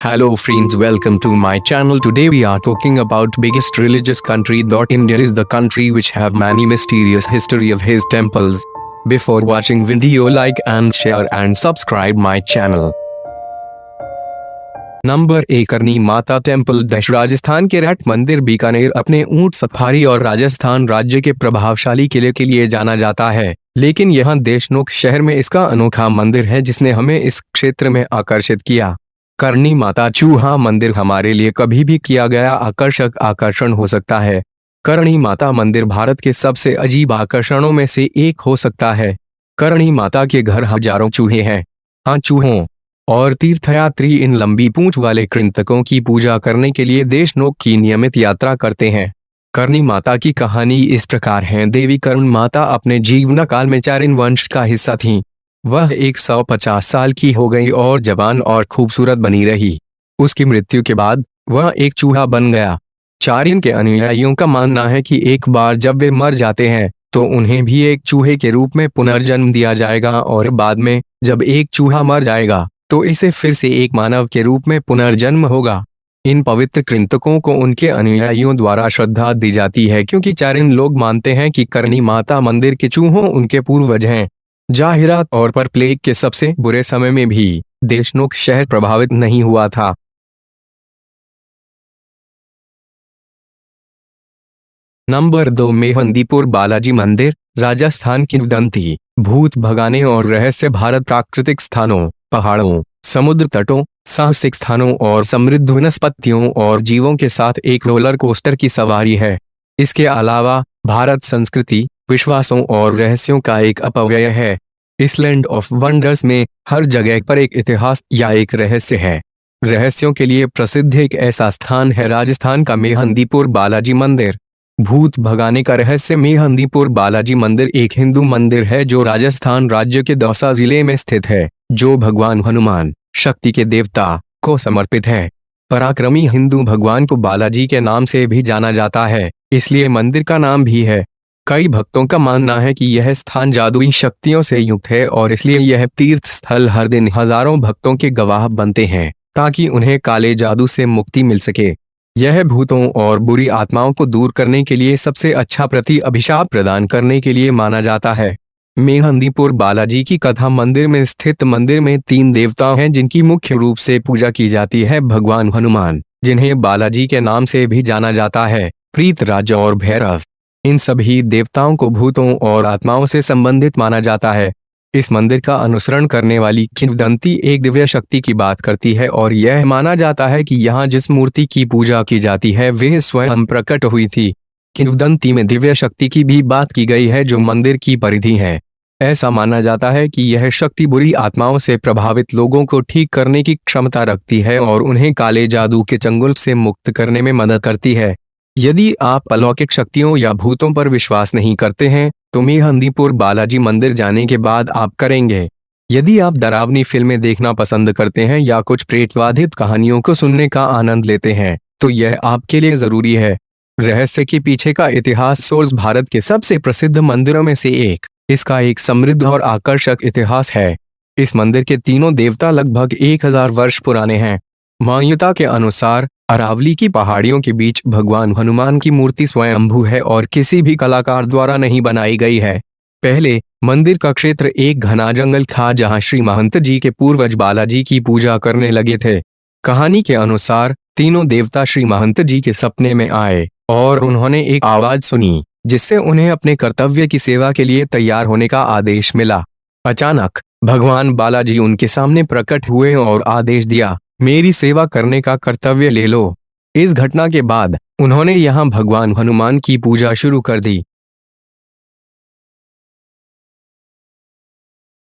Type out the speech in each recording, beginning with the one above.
Hello friends, welcome to my channel. Today we are talking about biggest religious country. India is the country which have many mysterious history of his temples. Before watching video, like and share and subscribe my channel. Number 1 करनी माता temple देश राजस्थान के रट मंदिर बीकानेर अपने ऊंट safari और राजस्थान राज्य के प्रभावशाली किले के लिए जाना जाता है, लेकिन यहाँ देशनोक शहर में इसका अनोखा मंदिर है जिसने हमें इस क्षेत्र में आकर्षित किया। करनी माता चूहा मंदिर हमारे लिए कभी भी किया गया आकर्षक आकर्षण हो सकता है। करणी माता मंदिर भारत के सबसे अजीब आकर्षणों में से एक हो सकता है। करणी माता के घर हजारों चूहे हैं। हाँ, चूहों और तीर्थयात्री इन लंबी पूंछ वाले कृंतकों की पूजा करने के लिए देशनोक की नियमित यात्रा करते हैं। करणी माता की कहानी इस प्रकार है। देवी कर्ण माता अपने जीवन काल में चारण वंश का हिस्सा थीं। वह 150 साल की हो गई और जवान और खूबसूरत बनी रही। उसकी मृत्यु के बाद वह एक चूहा बन गया। चारण के अनुयायियों का मानना है कि एक बार जब वे मर जाते हैं तो उन्हें भी एक चूहे के रूप में पुनर्जन्म दिया जाएगा और बाद में जब एक चूहा मर जाएगा तो इसे फिर से एक मानव के रूप में पुनर्जन्म होगा। इन पवित्र कृंतकों को उनके अनुयायियों द्वारा श्रद्धा दी जाती है क्योंकि चारण लोग मानते हैं कि करणी माता मंदिर के चूहों उनके पूर्वज हैं। जाहिरा तौर पर प्लेग के सबसे बुरे समय में भी देशनोक शहर प्रभावित नहीं हुआ था। नंबर 2 मेहंदीपुर बालाजी मंदिर राजस्थान किंवदंती भूत भगाने और रहस्य भारत प्राकृतिक स्थानों, पहाड़ों, समुद्र तटों, साहसिक स्थानों और समृद्ध वनस्पतियों और जीवों के साथ एक रोलर कोस्टर की सवारी है। इसके अलावा भारत संस्कृति, विश्वासों और रहस्यों का एक अपव्यय है। इस लैंड ऑफ वंडर्स में हर जगह पर एक इतिहास या एक रहस्य है। रहस्यों के लिए प्रसिद्ध एक ऐसा स्थान है राजस्थान का मेहंदीपुर बालाजी मंदिर। भूत भगाने का रहस्य मेहंदीपुर बालाजी मंदिर एक हिंदू मंदिर है जो राजस्थान राज्य के दौसा जिले में स्थित है, जो भगवान हनुमान, शक्ति के देवता, को समर्पित है। पराक्रमी हिंदू भगवान को बालाजी के नाम से भी जाना जाता है, इसलिए मंदिर का नाम भी है। कई भक्तों का मानना है कि यह स्थान जादुई शक्तियों से युक्त है और इसलिए यह तीर्थ स्थल हर दिन हजारों भक्तों के गवाह बनते हैं ताकि उन्हें काले जादू से मुक्ति मिल सके। यह भूतों और बुरी आत्माओं को दूर करने के लिए सबसे अच्छा अभिशाप प्रदान करने के लिए माना जाता है। मेहंदीपुर बालाजी की कथा मंदिर में स्थित मंदिर में 3 देवता हैं जिनकी मुख्य रूप से पूजा की जाती है। भगवान हनुमान, जिन्हें बालाजी के नाम से भी जाना जाता है, प्रीतराज और भैरव। इन सभी देवताओं को भूतों और आत्माओं से संबंधित माना जाता है। इस मंदिर का अनुसरण करने वाली किंवदंती एक दिव्य शक्ति की बात करती है और यह माना जाता है कि यहाँ जिस मूर्ति की पूजा की जाती है वह स्वयं प्रकट हुई थी। किंवदंती में दिव्य शक्ति की भी बात की गई है जो मंदिर की परिधि है। ऐसा माना जाता है कि यह शक्ति बुरी आत्माओं से प्रभावित लोगों को ठीक करने की क्षमता रखती है और उन्हें काले जादू के चंगुल से मुक्त करने में मदद करती है। यदि आप अलौकिक शक्तियों या भूतों पर विश्वास नहीं करते हैं तो मेहंदीपुर बालाजी मंदिर जाने के बाद आप करेंगे। यदि आप डरावनी फिल्में देखना पसंद करते हैं या कुछ प्रेतवाधित कहानियों को सुनने का आनंद लेते हैं तो यह आपके लिए जरूरी है। रहस्य के पीछे का इतिहास सोर्स भारत के सबसे प्रसिद्ध मंदिरों में से एक। इसका एक समृद्ध और आकर्षक इतिहास है। इस मंदिर के तीनों देवता लगभग 1000 वर्ष पुराने हैं। मान्यता के अनुसार अरावली की पहाड़ियों के बीच भगवान हनुमान की मूर्ति स्वयंभू है और किसी भी कलाकार द्वारा नहीं बनाई गई है। पहले मंदिर का क्षेत्र एक घना जंगल था जहां श्री महंत जी के पूर्वज बालाजी की पूजा करने लगे थे। कहानी के अनुसार तीनों देवता श्री महंत जी के सपने में आए और उन्होंने एक आवाज सुनी जिससे उन्हें अपने कर्तव्य की सेवा के लिए तैयार होने का आदेश मिला। अचानक भगवान बालाजी उनके सामने प्रकट हुए और आदेश दिया, मेरी सेवा करने का कर्तव्य ले लो। इस घटना के बाद उन्होंने यहाँ भगवान हनुमान की पूजा शुरू कर दी।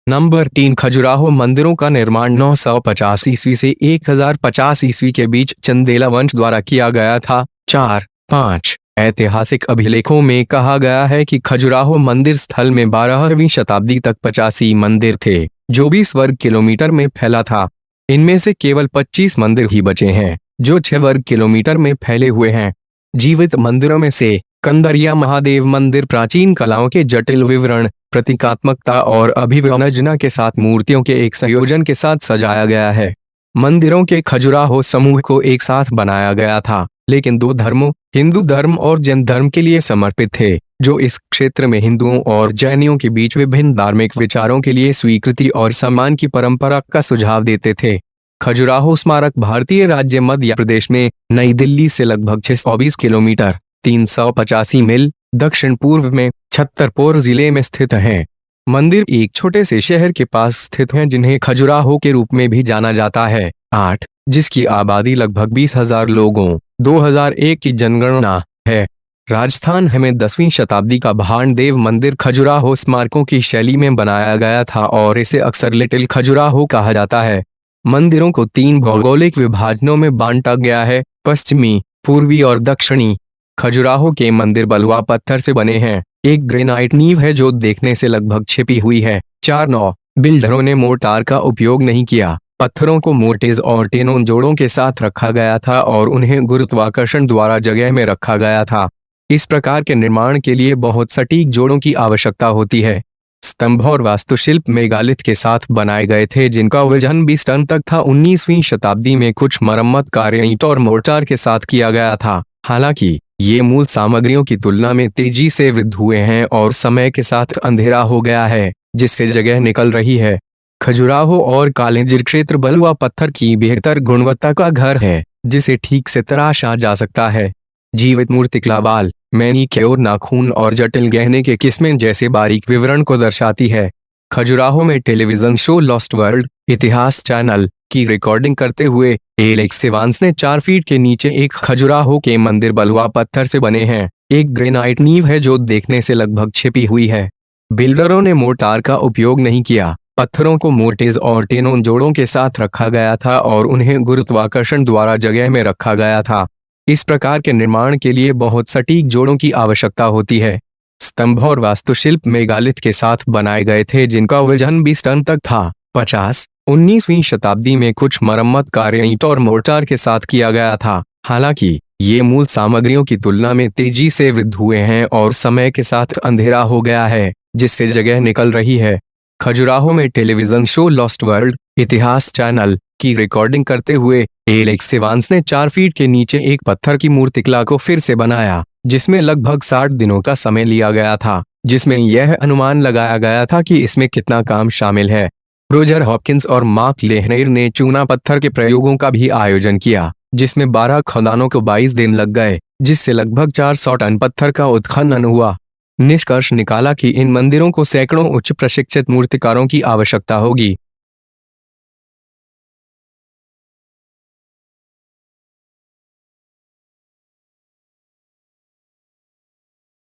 नंबर 3 खजुराहो मंदिरों का निर्माण 950 ईस्वी से 1050 ईस्वी के बीच चंदेला वंश द्वारा किया गया था। 4-5 ऐतिहासिक अभिलेखों में कहा गया है कि खजुराहो मंदिर स्थल में 12वीं शताब्दी तक 85 मंदिर थे जो 20 वर्ग किलोमीटर में फैला था। इनमें से केवल 25 मंदिर ही बचे हैं जो 6 वर्ग किलोमीटर में फैले हुए हैं। जीवित मंदिरों में से कंदरिया महादेव मंदिर प्राचीन कलाओं के जटिल विवरण, प्रतीकात्मकता और अभिव्यंजना के साथ मूर्तियों के एक संयोजन के साथ सजाया गया है। मंदिरों के खजुराहो समूह को एक साथ बनाया गया था, लेकिन दो धर्मों, हिंदू धर्म और जैन धर्म के लिए समर्पित थे, जो इस क्षेत्र में हिंदुओं और जैनियों के बीच विभिन्न धार्मिक विचारों के लिए स्वीकृति और सम्मान की परंपरा का सुझाव देते थे। खजुराहो स्मारक भारतीय राज्य मध्य प्रदेश में नई दिल्ली से लगभग 620 किलोमीटर 385 मील दक्षिण पूर्व में छतरपुर जिले में स्थित है। मंदिर एक छोटे से शहर के पास स्थित है जिन्हें खजुराहो के रूप में भी जाना जाता है। 8, जिसकी आबादी लगभग 20,000 लोगों 2001 की जनगणना है। राजस्थान में 10वीं शताब्दी का भानदेव मंदिर खजुराहो स्मारकों की शैली में बनाया गया था और इसे अक्सर लिटिल खजुराहो कहा जाता है। मंदिरों को 3 भौगोलिक विभाजनों में बांटा गया है, पश्चिमी, पूर्वी और दक्षिणी। खजुराहो के मंदिर बलुआ पत्थर से बने हैं। एक ग्रेनाइट नींव है जो देखने से लगभग छिपी हुई है। 4-9 बिल्डरों ने मोर्टार का उपयोग नहीं किया। पत्थरों को मोर्टेज और टेनोन जोड़ों के साथ रखा गया था और उन्हें गुरुत्वाकर्षण द्वारा जगह में रखा गया था। इस प्रकार के निर्माण के लिए बहुत सटीक जोड़ों की आवश्यकता होती है। स्तंभ और वास्तुशिल्प मेगालिथ के साथ बनाए गए थे जिनका वजन 20 टन तक था। 19वीं शताब्दी में कुछ मरम्मत कार्य ईंट और मोर्टार के साथ किया गया था। हालांकि ये मूल सामग्रियों की तुलना में तेजी से वृद्ध हुए हैं और समय के साथ अंधेरा हो गया है, जिससे जगह निकल रही है। खजुराहो और कालिंजर क्षेत्र बलुआ पत्थर की बेहतर गुणवत्ता का घर है, जिसे ठीक से तराशा जा सकता है। जीवित मूर्तिकला बाल, मैनीक्योर नाखून और जटिल गहने के किस्में जैसे बारीक विवरण को दर्शाती है। खजुराहो में टेलीविजन शो लॉस्ट वर्ल्ड इतिहास चैनल की रिकॉर्डिंग करते हुए एलेक्स सिवान्स ने 4 फीट के नीचे एक खजुराहो के मंदिर बलुआ पत्थर से बने हैं। एक ग्रेनाइट नींव है जो देखने से लगभग छिपी हुई है। बिल्डरों ने मोर्टार का उपयोग नहीं किया। पत्थरों को मोर्टेज और टेनोन जोड़ों के साथ रखा गया था और उन्हें गुरुत्वाकर्षण द्वारा जगह में रखा गया था। इस प्रकार के निर्माण के लिए बहुत सटीक जोड़ों की आवश्यकता होती है। स्तंभ और वास्तुशिल्प मेगालिथ के साथ बनाए गए थे जिनका वजन 20 टन तक था। 50, 19वीं शताब्दी में कुछ मरम्मत कार्य ईंट और मोर्टार के साथ किया गया था। हालांकि ये मूल सामग्रियों की तुलना में तेजी से वृद्ध हुए हैं और समय के साथ अंधेरा हो गया है, जिससे जगह निकल रही है। खजुराहो में टेलीविजन शो लॉस्ट वर्ल्ड इतिहास चैनल की रिकॉर्डिंग करते हुए एलेक्स सिवान्स ने 4 फीट के नीचे एक पत्थर की मूर्तिकला को फिर से बनाया, जिसमें लगभग 60 दिनों का समय लिया गया था, जिसमें यह अनुमान लगाया गया था कि इसमें कितना काम शामिल है। रोजर हॉपकिंस और मार्क लेहनेर ने चूना पत्थर के प्रयोगों का भी आयोजन किया, जिसमें 12 खदानों को 22 दिन लग गए, जिससे लगभग 400 टन पत्थर का उत्खनन हुआ। निष्कर्ष निकाला कि इन मंदिरों को सैकड़ों उच्च प्रशिक्षित मूर्तिकारों की आवश्यकता होगी।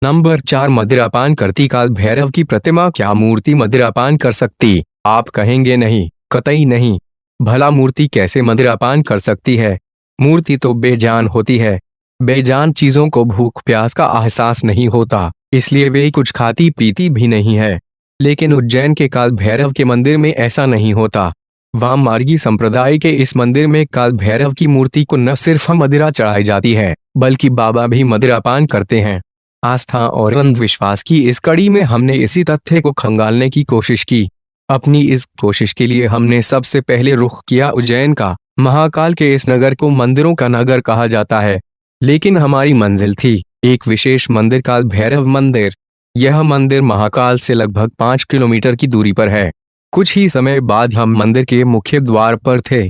नंबर 4 मदिरापान करती काल भैरव की प्रतिमा। क्या मूर्ति मदिरापान कर सकती? आप कहेंगे नहीं, कतई नहीं। भला मूर्ति कैसे मदिरापान कर सकती है? मूर्ति तो बेजान होती है। बेजान चीजों को भूख प्यास का एहसास नहीं होता, इसलिए वे कुछ खाती पीती भी नहीं है। लेकिन उज्जैन के काल भैरव के मंदिर में ऐसा नहीं होता। वाम मार्गी संप्रदाय के इस मंदिर में काल भैरव की मूर्ति को न सिर्फ मदिरा चढ़ाई जाती है, बल्कि बाबा भी मदिरापान करते हैं। आस्था और अंधविश्वास की इस कड़ी में हमने इसी तथ्य को खंगालने की कोशिश की। अपनी इस कोशिश के लिए हमने सबसे पहले रुख किया उज्जैन का। महाकाल के इस नगर को मंदिरों का नगर कहा जाता है, लेकिन हमारी मंजिल थी एक विशेष मंदिर, काल भैरव मंदिर। यह मंदिर महाकाल से लगभग 5 किलोमीटर की दूरी पर है। कुछ ही समय बाद हम मंदिर के मुख्य द्वार पर थे।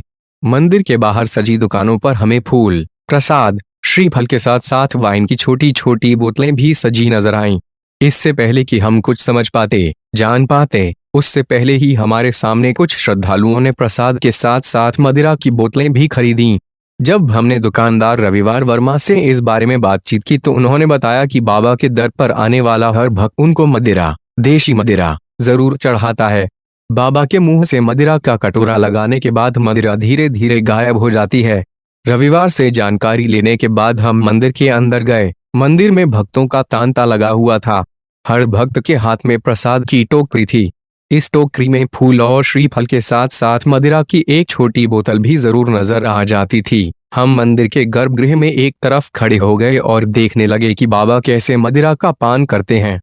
मंदिर के बाहर सजी दुकानों पर हमें फूल, प्रसाद, श्रीफल के साथ साथ वाइन की छोटी छोटी बोतलें भी सजी नजर आईं। इससे पहले कि हम कुछ समझ पाते, जान पाते, उससे पहले ही हमारे सामने कुछ श्रद्धालुओं ने प्रसाद के साथ साथ मदिरा की बोतलें भी खरीदी। जब हमने दुकानदार रविवार वर्मा से इस बारे में बातचीत की तो उन्होंने बताया कि बाबा के दर पर आने वाला हर भक्त उनको मदिरा, देशी मदिरा जरूर चढ़ाता है। बाबा के मुंह से मदिरा का कटोरा लगाने के बाद मदिरा धीरे धीरे गायब हो जाती है। रविवार से जानकारी लेने के बाद हम मंदिर के अंदर गए। मंदिर में भक्तों का तांता लगा हुआ था। हर भक्त के हाथ में प्रसाद की टोकरी थी। इस टोकरी में फूल और श्रीफल के साथ साथ मदिरा की एक छोटी बोतल भी जरूर नजर आ जाती थी। हम मंदिर के गर्भगृह में एक तरफ खड़े हो गए और देखने लगे कि बाबा कैसे मदिरा का पान करते हैं।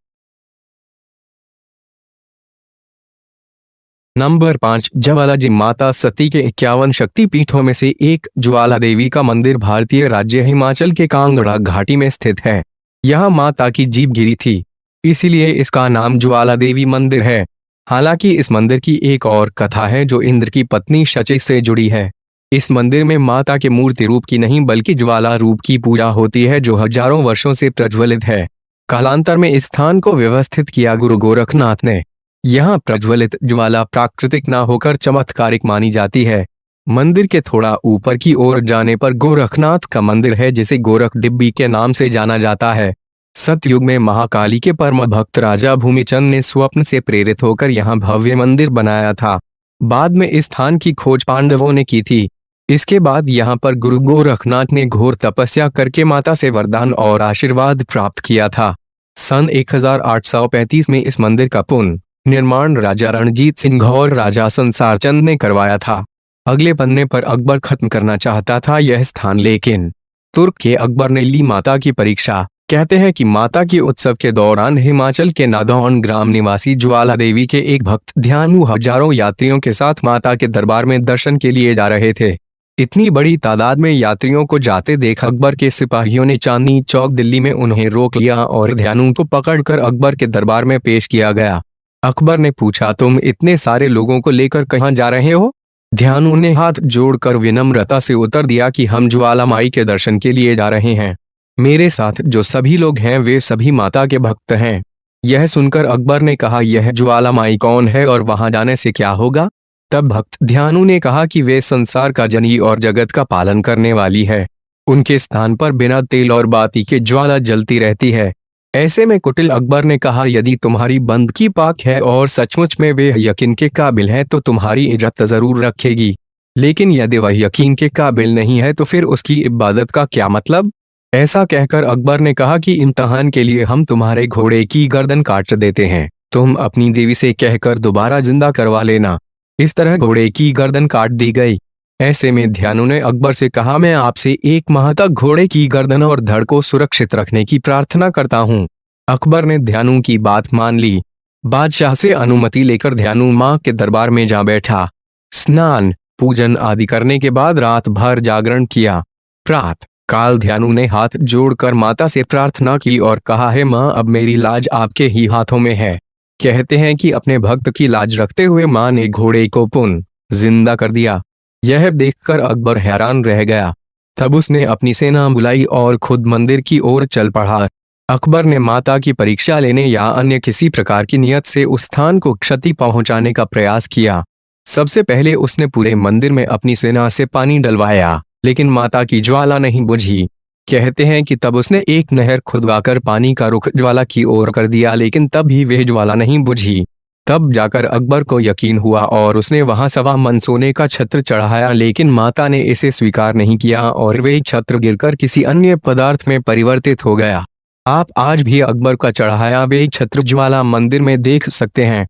नंबर 5 ज्वालाजी माता सती के 51 शक्तिपीठों में से एक ज्वाला देवी का मंदिर भारतीय राज्य हिमाचल के कांगड़ा घाटी में स्थित है। यह माता की जीभ गिरी थी, इसीलिए इसका नाम ज्वाला देवी मंदिर है। हालांकि इस मंदिर की एक और कथा है जो इंद्र की पत्नी शची से जुड़ी है। इस मंदिर में माता के मूर्ति रूप की नहीं बल्कि ज्वाला रूप की पूजा होती है जो हजारों वर्षों से प्रज्वलित है। कालांतर में इस स्थान को व्यवस्थित किया गुरु गोरखनाथ ने। यहाँ प्रज्वलित ज्वाला प्राकृतिक न होकर चमत्कारिक मानी जाती है। मंदिर के थोड़ा ऊपर की ओर जाने पर गोरखनाथ का मंदिर है जिसे गोरख डिब्बी के नाम से जाना जाता है। सतयुग में महाकाली के परम भक्त राजा भूमिचंद ने स्वप्न से प्रेरित होकर यहाँ भव्य मंदिर बनाया था। बाद में इस स्थान की खोज पांडवों ने की थी। इसके बाद यहाँ पर गुरु गोरखनाथ ने घोर तपस्या करके माता से वरदान और आशीर्वाद प्राप्त किया था। सन 1835 में इस मंदिर का पुनर्निर्माण राजा रणजीत सिंह और राजा संसार चंद ने करवाया था। अगले पन्ने पर अकबर खत्म करना चाहता था यह स्थान, लेकिन तुर्क के अकबर ने ली माता की परीक्षा। कहते हैं कि माता के उत्सव के दौरान हिमाचल के नादौन ग्राम निवासी ज्वाला देवी के एक भक्त ध्यानु हजारों यात्रियों के साथ माता के दरबार में दर्शन के लिए जा रहे थे। इतनी बड़ी तादाद में यात्रियों को जाते देख अकबर के सिपाहियों ने चांदनी चौक दिल्ली में उन्हें रोक लिया और ध्यानु को पकड़कर अकबर के दरबार में पेश किया गया। अकबर ने पूछा, तुम इतने सारे लोगों को लेकर कहाँ जा रहे हो? ध्यानु ने हाथ जोड़कर विनम्रता से उत्तर दिया कि हम ज्वाला माई के दर्शन के लिए जा रहे हैं। मेरे साथ जो सभी लोग हैं वे सभी माता के भक्त हैं। यह सुनकर अकबर ने कहा, यह ज्वाला माई कौन है और वहां जाने से क्या होगा? तब भक्त ध्यानु ने कहा कि वे संसार का जनी और जगत का पालन करने वाली है। उनके स्थान पर बिना तेल और बाती के ज्वाला जलती रहती है। ऐसे में कुटिल अकबर ने कहा, यदि तुम्हारी बंद की पाक है और सचमुच में वे यकीन के काबिल है तो तुम्हारी इज्जत जरूर रखेगी, लेकिन यदि वह यकीन के काबिल नहीं है तो फिर उसकी इबादत का क्या मतलब? ऐसा कहकर अकबर ने कहा कि इम्तिहान के लिए हम तुम्हारे घोड़े की गर्दन काट देते हैं, तुम अपनी देवी से कहकर दोबारा जिंदा करवा लेना। इस तरह घोड़े की गर्दन काट दी गई। ऐसे में ध्यानु ने अकबर से कहा, मैं आपसे 1 माह तक घोड़े की गर्दन और धड़ को सुरक्षित रखने की प्रार्थना करता हूँ। अकबर ने ध्यानु की बात मान ली। बादशाह से अनुमति लेकर ध्यानु मां के दरबार में जा बैठा। स्नान पूजन आदि करने के बाद रात भर जागरण किया। प्रातः काल ध्यानु ने हाथ जोड़कर माता से प्रार्थना की और कहा, है मां, अब मेरी लाज आपके ही हाथों में है। कहते हैं कि अपने भक्त की लाज रखते हुए मां ने घोड़े को पुनः जिंदा कर दिया। यह देखकर अकबर हैरान रह गया। तब उसने अपनी सेना बुलाई और खुद मंदिर की ओर चल पड़ा। अकबर ने माता की परीक्षा लेने या अन्य किसी प्रकार की नियत से उस स्थान को क्षति पहुंचाने का प्रयास किया। सबसे पहले उसने पूरे मंदिर में अपनी सेना से पानी डलवाया, लेकिन माता की ज्वाला नहीं बुझी। कहते हैं कि तब उसने एक नहर खुदवाकर पानी का रुख ज्वाला की ओर कर दिया, लेकिन तब भी वह ज्वाला नहीं बुझी। तब जाकर अकबर को यकीन हुआ और उसने वहां 1.25 मन सोने का छत्र चढ़ाया, लेकिन माता ने इसे स्वीकार नहीं किया और वह छत्र गिरकर किसी अन्य पदार्थ में परिवर्तित हो गया। आप आज भी अकबर का चढ़ाया वह छत्र ज्वाला मंदिर में देख सकते हैं।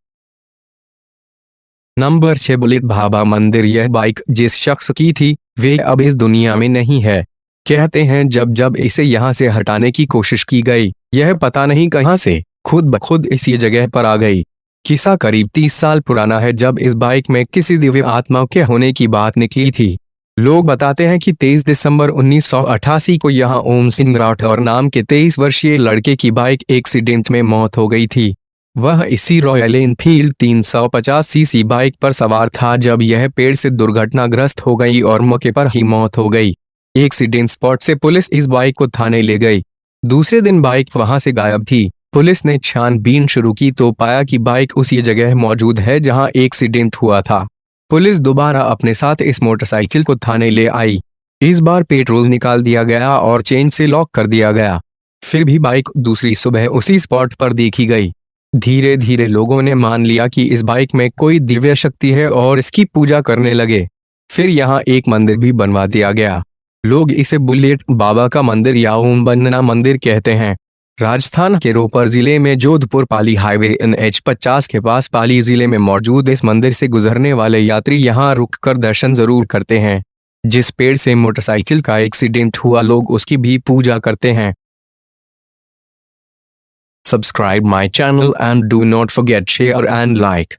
नंबर 6 बुलेट भाभा मंदिर। यह बाइक जिस शख्स की थी वे अब इस दुनिया में नहीं है। कहते हैं जब जब इसे यहाँ से हटाने की कोशिश की गई, यह पता नहीं कहां से खुद ब खुद इसी जगह पर आ गई। किस्सा करीब 30 साल पुराना है, जब इस बाइक में किसी दिव्य आत्मा के होने की बात निकली थी। लोग बताते हैं कि 23 दिसंबर 1988 को यहाँ ओम सिंह राठौर नाम के 23 वर्षीय लड़के की बाइक एक्सीडेंट में मौत हो गई थी। वह इसी रॉयल एनफील्ड 350 सीसी बाइक पर सवार था जब यह पेड़ से दुर्घटनाग्रस्त हो गई और मौके पर ही मौत हो गई। एक्सीडेंट स्पॉट से पुलिस इस बाइक को थाने ले गई। दूसरे दिन बाइक वहां से गायब थी। पुलिस ने छानबीन शुरू की तो पाया कि बाइक उसी जगह मौजूद है जहां एक्सीडेंट हुआ था। पुलिस दोबारा अपने साथ इस मोटरसाइकिल को थाने ले आई। इस बार पेट्रोल निकाल दिया गया और चेन से लॉक कर दिया गया। फिर भी बाइक दूसरी सुबह उसी स्पॉट पर देखी गई। धीरे धीरे लोगों ने मान लिया कि इस बाइक में कोई दिव्य शक्ति है और इसकी पूजा करने लगे। फिर यहाँ एक मंदिर भी बनवा दिया गया। लोग इसे बुलेट बाबा का मंदिर या ओम बंदना मंदिर कहते हैं। राजस्थान के रोपर जिले में जोधपुर पाली हाईवे NH 50 के पास पाली जिले में मौजूद इस मंदिर से गुजरने वाले यात्री यहाँ रुककर दर्शन जरूर करते हैं। जिस पेड़ से मोटरसाइकिल का एक्सीडेंट हुआ लोग उसकी भी पूजा करते हैं। Subscribe my channel and do not forget share and like.